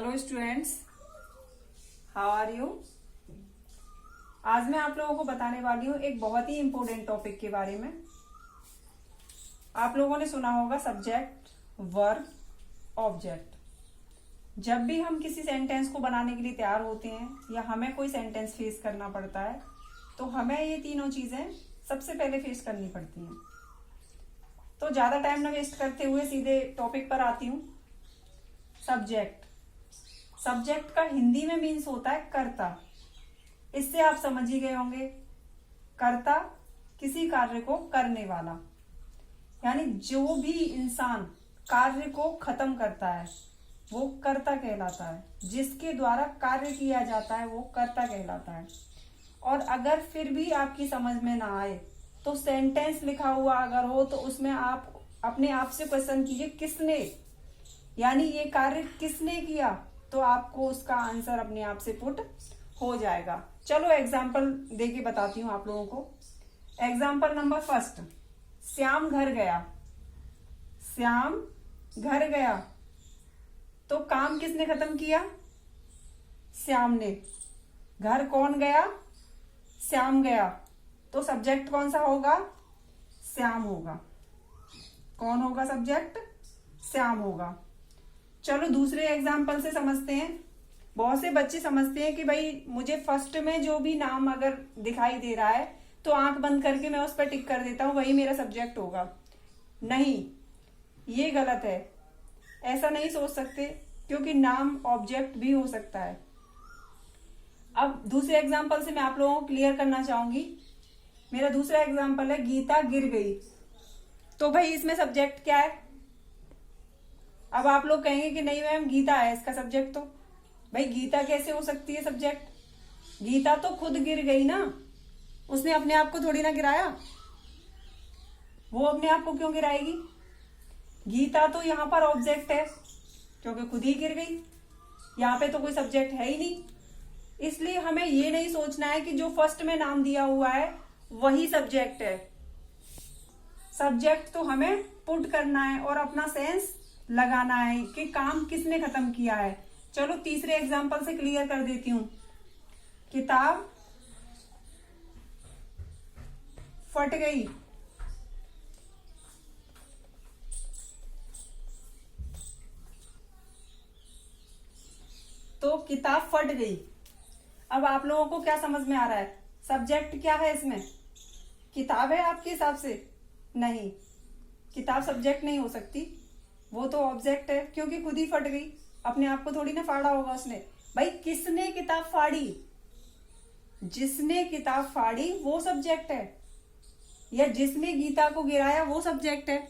Hello students, how are you. आज मैं आप लोगों को बताने वाली हूँ एक बहुत ही इंपॉर्टेंट टॉपिक के बारे में। आप लोगों ने सुना होगा सब्जेक्ट, वर्ब, ऑब्जेक्ट। जब भी हम किसी सेंटेंस को बनाने के लिए तैयार होते हैं या हमें कोई सेंटेंस फेस करना पड़ता है तो हमें ये तीनों चीजें सबसे पहले फेस करनी पड़ती हैं। तो ज्यादा टाइम न वेस्ट करते हुए सीधे टॉपिक पर आती हूँ। सब्जेक्ट। सब्जेक्ट का हिंदी में मीन्स होता है कर्ता। इससे आप समझ ही गए होंगे, कर्ता किसी कार्य को करने वाला, यानी जो भी इंसान कार्य को खत्म करता है वो कर्ता कहलाता है। जिसके द्वारा कार्य किया जाता है वो कर्ता कहलाता है। और अगर फिर भी आपकी समझ में ना आए तो सेंटेंस लिखा हुआ अगर हो तो उसमें आप अपने आप से क्वेश्चन कीजिए किसने, यानी ये कार्य किसने किया, तो आपको उसका आंसर अपने आप से पुट हो जाएगा। चलो एग्जाम्पल देके बताती हूँ आप लोगों को। एग्जाम्पल नंबर फर्स्ट, श्याम घर गया। श्याम घर गया तो काम किसने खत्म किया? श्याम ने। घर कौन गया? श्याम गया। तो सब्जेक्ट कौन सा होगा? श्याम होगा। कौन होगा सब्जेक्ट? श्याम होगा। चलो दूसरे एग्जाम्पल से समझते हैं। बहुत से बच्चे समझते हैं कि भाई मुझे फर्स्ट में जो भी नाम अगर दिखाई दे रहा है तो आंख बंद करके मैं उस पर टिक कर देता हूं, वही मेरा सब्जेक्ट होगा। नहीं, ये गलत है। ऐसा नहीं सोच सकते क्योंकि नाम ऑब्जेक्ट भी हो सकता है। अब दूसरे एग्जाम्पल से मैं आप लोगों को क्लियर करना चाहूंगी। मेरा दूसरा एग्जाम्पल है गीता गिर गई। तो भाई इसमें सब्जेक्ट क्या है? अब आप लोग कहेंगे कि नहीं मैम गीता है इसका सब्जेक्ट। तो भाई गीता कैसे हो सकती है सब्जेक्ट? गीता तो खुद गिर गई ना, उसने अपने आप को थोड़ी ना गिराया। वो अपने आप को क्यों गिराएगी? गीता तो यहाँ पर ऑब्जेक्ट है क्योंकि खुद ही गिर गई। यहाँ पे तो कोई सब्जेक्ट है ही नहीं। इसलिए हमें ये नहीं सोचना है कि जो फर्स्ट में नाम दिया हुआ है वही सब्जेक्ट है। सब्जेक्ट तो हमें पुट करना है और अपना सेंस लगाना है कि काम किसने खत्म किया है। चलो तीसरे एग्जांपल से क्लियर कर देती हूं। किताब फट गई। तो किताब फट गई। अब आप लोगों को क्या समझ में आ रहा है? सब्जेक्ट क्या है इसमें? किताब है आपके हिसाब से? नहीं, किताब सब्जेक्ट नहीं हो सकती। वो तो ऑब्जेक्ट है क्योंकि खुद ही फट गई। अपने आप को थोड़ी ना फाड़ा होगा उसने। भाई किसने किताब फाड़ी? जिसने किताब फाड़ी वो सब्जेक्ट है, या जिसने गीता को गिराया वो सब्जेक्ट है।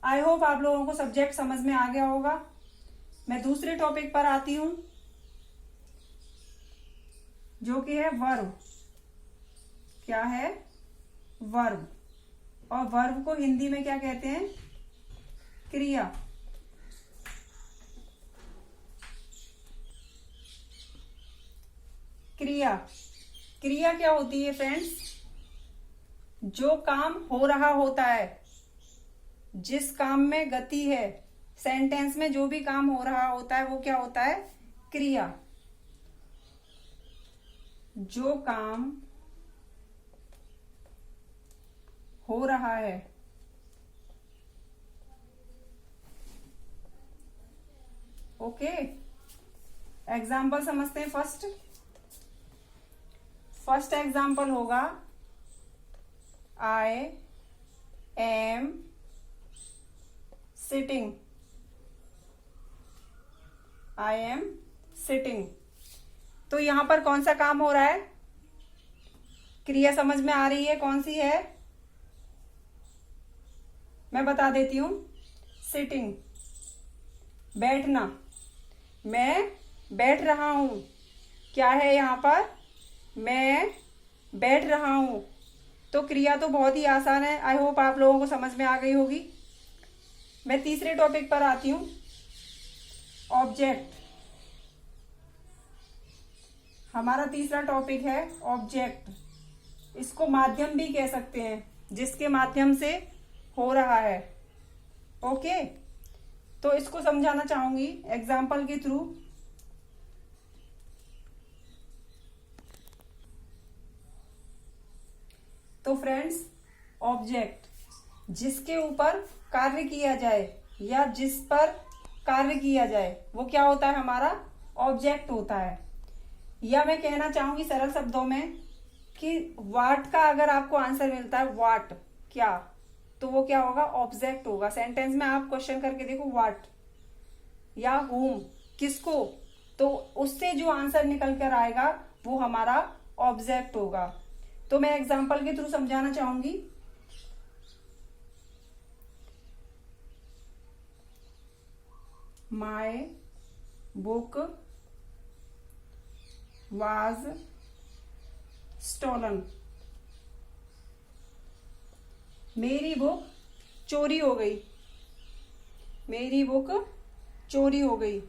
आई होप आप लोगों को सब्जेक्ट समझ में आ गया होगा। मैं दूसरे टॉपिक पर आती हूं जो कि है वर्ब। क्या है? वर्ब। और वर्ब को हिंदी में क्या कहते हैं? क्रिया। क्रिया। क्रिया क्या होती है फ्रेंड्स? जो काम हो रहा होता है, जिस काम में गति है, सेंटेंस में जो भी काम हो रहा होता है वो क्या होता है? क्रिया। जो काम हो रहा है, ओके। एग्जाम्पल समझते हैं। फर्स्ट एग्जाम्पल होगा I am sitting. I am sitting. तो यहां पर कौन सा काम हो रहा है? क्रिया समझ में आ रही है? कौन सी है? मैं बता देती हूं। सिटिंग, बैठना। मैं बैठ रहा हूं। क्या है यहां पर? मैं बैठ रहा हूं। तो क्रिया तो बहुत ही आसान है। आई होप आप लोगों को समझ में आ गई होगी। मैं तीसरे टॉपिक पर आती हूं, ऑब्जेक्ट। हमारा तीसरा टॉपिक है ऑब्जेक्ट। इसको माध्यम भी कह सकते हैं, जिसके माध्यम से हो रहा है। ओके, तो इसको समझाना चाहूंगी एग्जाम्पल के थ्रू। तो फ्रेंड्स, ऑब्जेक्ट जिसके ऊपर कार्य किया जाए या जिस पर कार्य किया जाए वो क्या होता है, हमारा ऑब्जेक्ट होता है। या मैं कहना चाहूंगी सरल शब्दों में कि व्हाट का अगर आपको आंसर मिलता है व्हाट क्या, तो वो क्या होगा, ऑब्जेक्ट होगा। सेंटेंस में आप क्वेश्चन करके देखो व्हाट या हुम किसको, तो उससे जो आंसर निकल कर आएगा वो हमारा ऑब्जेक्ट होगा। तो मैं एग्जांपल के थ्रू समझाना चाहूंगी। माय बुक वाज स्टोलन, मेरी बुक चोरी हो गई, मेरी बुक चोरी हो गई।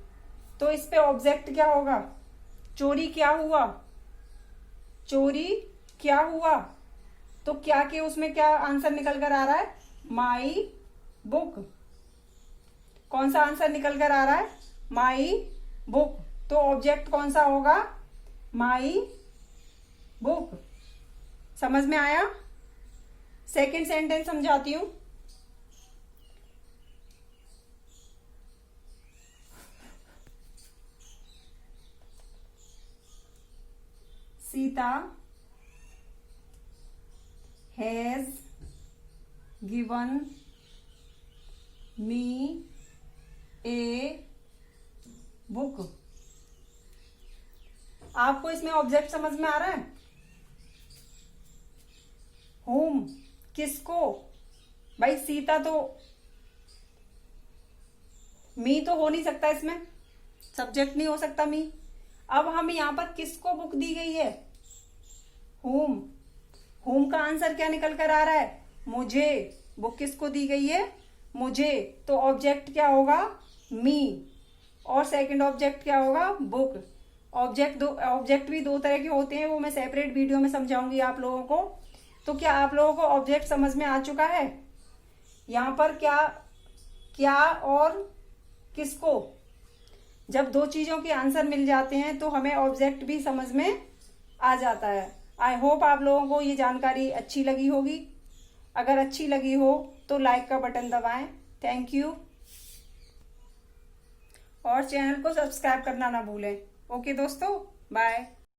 तो इस पे ऑब्जेक्ट क्या होगा, चोरी क्या हुआ, चोरी क्या हुआ। तो क्या के उसमें क्या आंसर निकल कर आ रहा है, माई बुक। कौन सा आंसर निकल कर आ रहा है, माई बुक। तो ऑब्जेक्ट कौन सा होगा, माई बुक। समझ में आया। सेकंड सेंटेंस समझाती हूं। Sita has given me a book. आपको इसमें ऑब्जेक्ट समझ में आ रहा है, होम किसको, भाई सीता तो, मी तो हो नहीं सकता, इसमें सब्जेक्ट नहीं हो सकता मी। अब हम यहां पर किसको बुक दी गई है, होम। होम का आंसर क्या निकल कर आ रहा है, मुझे। बुक किसको दी गई है, मुझे। तो ऑब्जेक्ट क्या होगा, मी। और सेकंड ऑब्जेक्ट क्या होगा, बुक। ऑब्जेक्ट भी दो तरह के होते हैं, वो मैं सेपरेट वीडियो में समझाऊंगी आप लोगों को। तो क्या आप लोगों को ऑब्जेक्ट समझ में आ चुका है। यहां पर क्या और किसको, जब दो चीजों के आंसर मिल जाते हैं तो हमें ऑब्जेक्ट भी समझ में आ जाता है। आई होप आप लोगों को ये जानकारी अच्छी लगी होगी। अगर अच्छी लगी हो तो लाइक का बटन दबाएं। Thank you. और चैनल को सब्सक्राइब करना ना भूलें। ओके दोस्तों, बाय।